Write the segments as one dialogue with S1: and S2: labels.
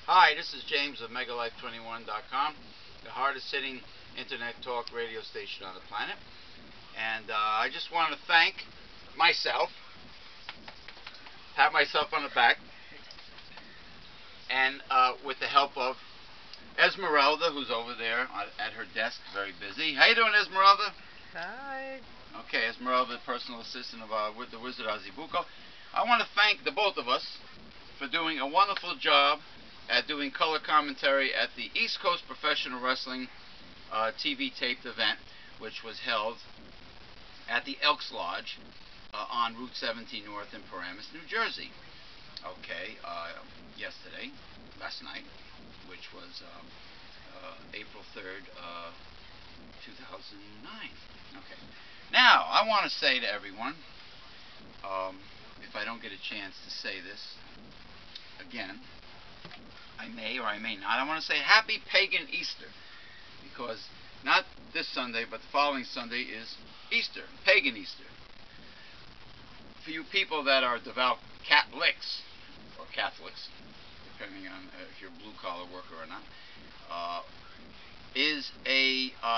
S1: Hi, this is James of MegaLife21.com, the hardest hitting internet talk radio station on the planet. And I just want to thank myself, pat myself on the back, and with the help of Esmeralda, who's over there at her desk, very busy. How you doing, Esmeralda?
S2: Hi.
S1: Okay, Esmeralda, personal assistant of the Wizard Azibuco. I want to thank the both of us for doing a wonderful job at doing color commentary at the East Coast Professional Wrestling TV taped event, which was held at the Elks Lodge on Route 17 North in Paramus, New Jersey. Okay, last night, which was April 3rd, 2009. Okay. Now, I want to say to everyone, if I don't get a chance to say this again, I may or I may not. I want to say Happy Pagan Easter, because not this Sunday, but the following Sunday is Easter, Pagan Easter. For you people that are devout Catholics, or Catholics, depending on if you're a blue-collar worker or not,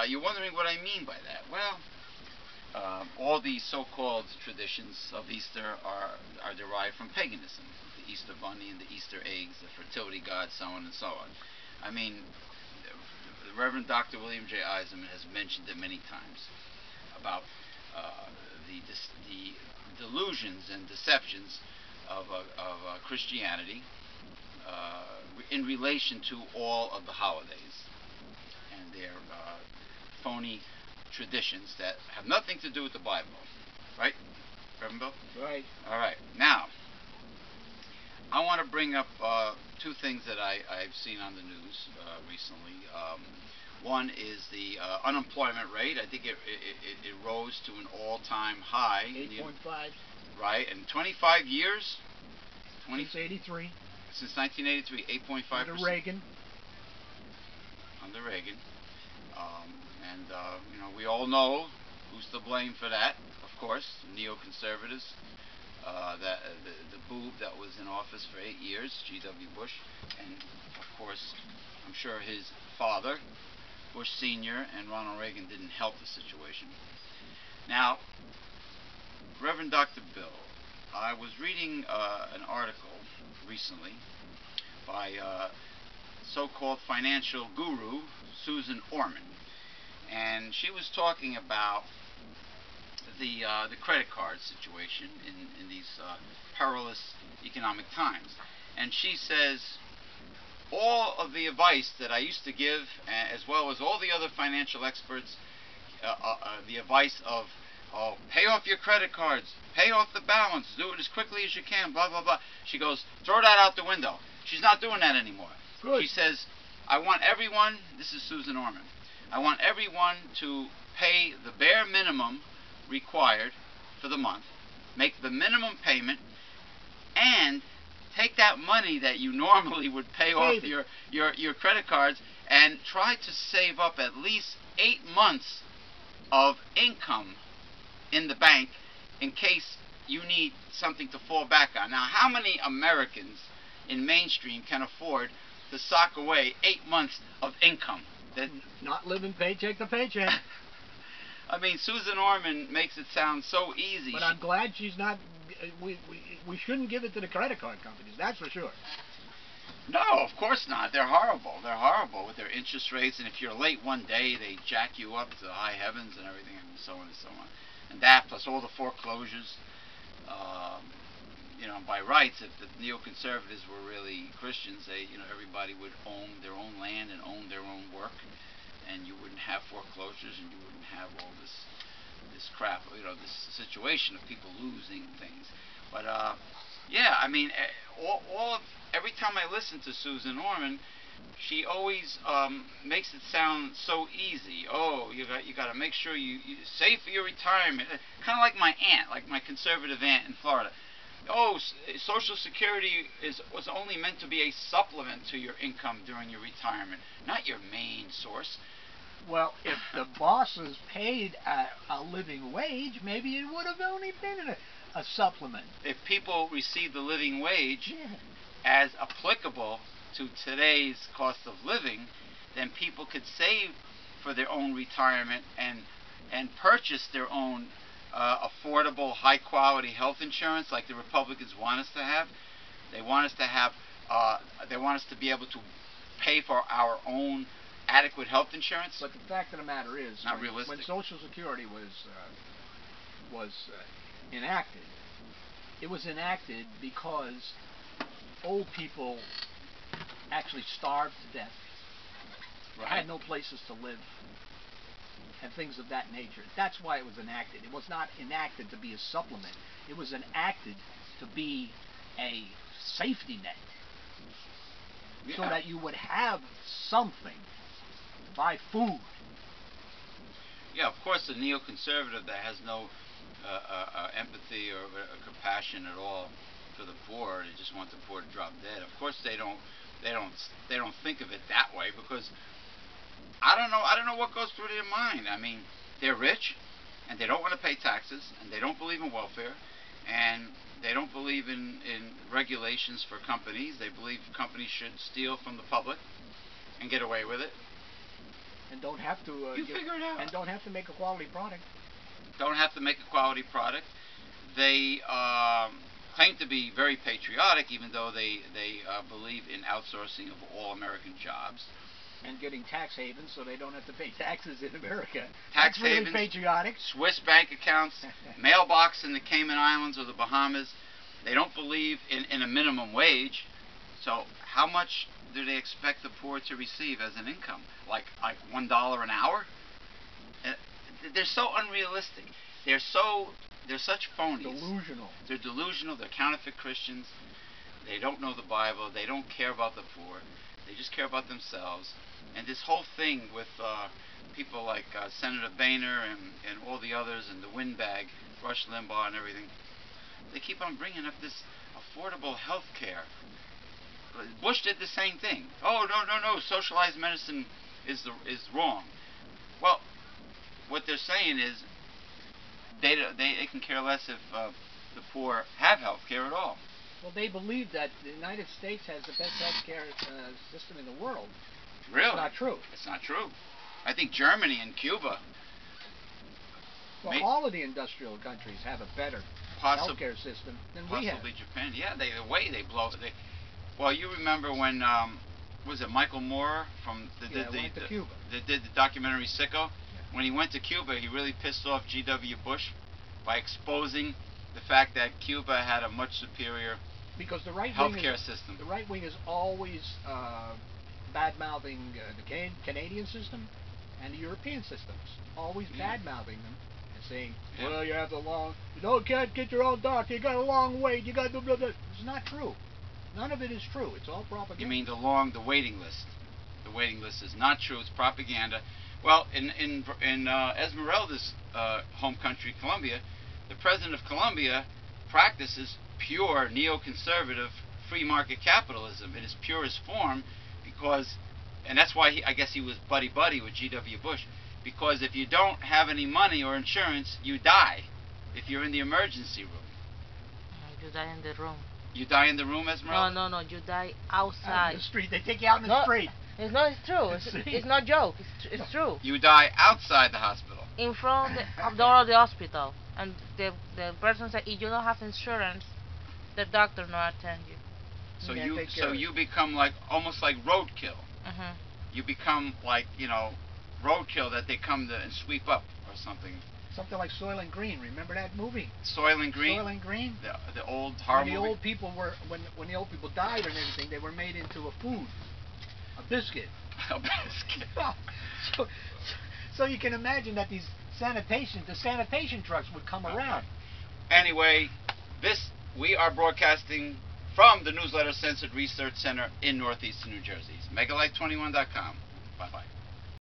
S1: you're wondering what I mean by that. Well, all these so-called traditions of Easter are derived from paganism. The Easter bunny and the Easter eggs, the fertility god, so on and so on. I mean, the Reverend Dr. William J. Eisenman has mentioned it many times about the delusions and deceptions of Christianity in relation to all of the holidays and their phony traditions that have nothing to do with the Bible. Right, Reverend Bill?
S2: Right.
S1: All right. Now, I want to bring up two things that I've seen on the news recently. One is the unemployment rate. I think it rose to an all-time high.
S2: 8.5.
S1: Right, in 25 years?
S2: Since 83.
S1: Since 1983, 8.5%.
S2: Under Reagan.
S1: Under Reagan. And we all know who's to blame for that, of course, Neoconservatives. The boob that was in office for 8 years, G.W. Bush, and of course, I'm sure his father, Bush Sr., and Ronald Reagan didn't help the situation. Now, Reverend Dr. Bill, I was reading an article recently by so-called financial guru Susan Orman, and she was talking about the credit card situation in these perilous economic times. And she says, all of the advice that I used to give, as well as all the other financial experts, the advice of, pay off your credit cards, pay off the balance, do it as quickly as you can, blah, blah, blah. She goes, throw that out the window. She's not doing that anymore.
S2: Good.
S1: She says, I want everyone, this is Susan Orman, I want everyone to pay the bare minimum required for the month, make the minimum payment, and take that money that you normally would pay off your credit cards and try to save up at least 8 months of income in the bank in case you need something to fall back on. Now, how many Americans in mainstream can afford to sock away 8 months of income?
S2: Not living paycheck to paycheck.
S1: I mean, Susan Orman makes it sound so easy.
S2: But I'm glad she's not. We shouldn't give it to the credit card companies. That's for sure.
S1: No, of course not. They're horrible. They're horrible with their interest rates, and if you're late one day, they jack you up to the high heavens and everything, and so on and so on. And that, plus all the foreclosures. By rights, if the neoconservatives were really Christians, everybody would own their own land and own their own work, and you wouldn't have foreclosures, and you wouldn't have all this crap, this situation of people losing things. But yeah, I mean, every time I listen to Susan Orman, she always makes it sound so easy. Oh, you got to make sure you save for your retirement. Kind of like my aunt, like my conservative aunt in Florida. Oh, Social Security was only meant to be a supplement to your income during your retirement, not your main source.
S2: Well, if the bosses paid a living wage, maybe it would have only been a supplement.
S1: If people receive the living wage
S2: Yeah.
S1: as applicable to today's cost of living, then people could save for their own retirement and purchase their own affordable, high-quality health insurance like the Republicans want us to have. They want us to have. They want us to be able to pay for our own adequate health insurance.
S2: But the fact of the matter is,
S1: not realistic.
S2: When Social Security was enacted, it was enacted because old people actually starved to death,
S1: Right.
S2: had no places to live, and things of that nature. That's why it was enacted. It was not enacted to be a supplement. It was enacted to be a safety net, so that you would have something, buy food.
S1: Yeah, of course, a neoconservative that has no empathy or compassion at all for the poor, they just want the poor to drop dead. Of course, they don't think of it that way, because I don't know what goes through their mind. I mean, they're rich, and they don't want to pay taxes, and they don't believe in welfare, and they don't believe in regulations for companies. They believe companies should steal from the public and get away with it.
S2: And don't have to
S1: figure it out.
S2: And don't have to make a quality product.
S1: Don't have to make a quality product. They claim to be very patriotic, even though they believe in outsourcing of all American jobs.
S2: And getting tax havens so they don't have to pay taxes in America.
S1: Tax
S2: That's really
S1: havens,
S2: patriotic.
S1: Swiss bank accounts, mailbox in the Cayman Islands or the Bahamas. They don't believe in a minimum wage. So how much do they expect the poor to receive as an income? Like $1 an hour? They're so unrealistic. They're such phonies.
S2: Delusional.
S1: They're delusional. They're counterfeit Christians. They don't know the Bible. They don't care about the poor. They just care about themselves. And this whole thing with people like Senator Boehner and all the others, and the windbag, Rush Limbaugh and everything, they keep on bringing up this affordable health care. Bush did the same thing. Oh, no, socialized medicine is wrong. Well, what they're saying is they can care less if the poor have health care at all.
S2: Well, they believe that the United States has the best health care system in the world.
S1: Really?
S2: It's not true.
S1: It's not true. I think Germany and Cuba.
S2: Well, all of the industrial countries have a better healthcare system than we have.
S1: Possibly Japan. Yeah, the way they blow it. Well, you remember when was it Michael Moore from
S2: went to Cuba.
S1: that did the documentary Sicko? Yeah. When he went to Cuba, he really pissed off G.W. Bush by exposing the fact that Cuba had a much superior healthcare system.
S2: The right wing is always bad-mouthing the Canadian system and the European systems. Always bad-mouthing them and saying, well, you have can't get your own doctor, you got a long wait, you got blah, blah, blah. It's not true. None of it is true. It's all propaganda.
S1: You mean the waiting list? The waiting list is not true. It's propaganda. Well, in Esmeralda's home country, Colombia, the president of Colombia practices pure neoconservative free market capitalism in its purest form, and that's why I guess he was buddy-buddy with G.W. Bush, because if you don't have any money or insurance, you die if you're in the emergency room.
S3: You die in the room.
S1: You die in the room, Esmeralda?
S3: No, you die outside.
S2: Out in the street. They take you out in the street.
S3: It's true. It's not a joke. It's true.
S1: You die outside the hospital.
S3: In front of the door of the hospital. And the person said, if you don't have insurance, the doctor not attend you.
S1: So you become almost like roadkill. You become like, roadkill that they come to and sweep up or something.
S2: Something like Soylent Green. Remember that movie?
S1: Soylent Green.
S2: Soylent Green.
S1: The old horror movie.
S2: When the old people died and everything, they were made into a food, a biscuit.
S1: A biscuit.
S2: So you can imagine that the sanitation trucks would come around.
S1: Anyway, we are broadcasting from the Newsletter Censored Research Center in Northeastern New Jersey. Megalife21.com. Bye-bye.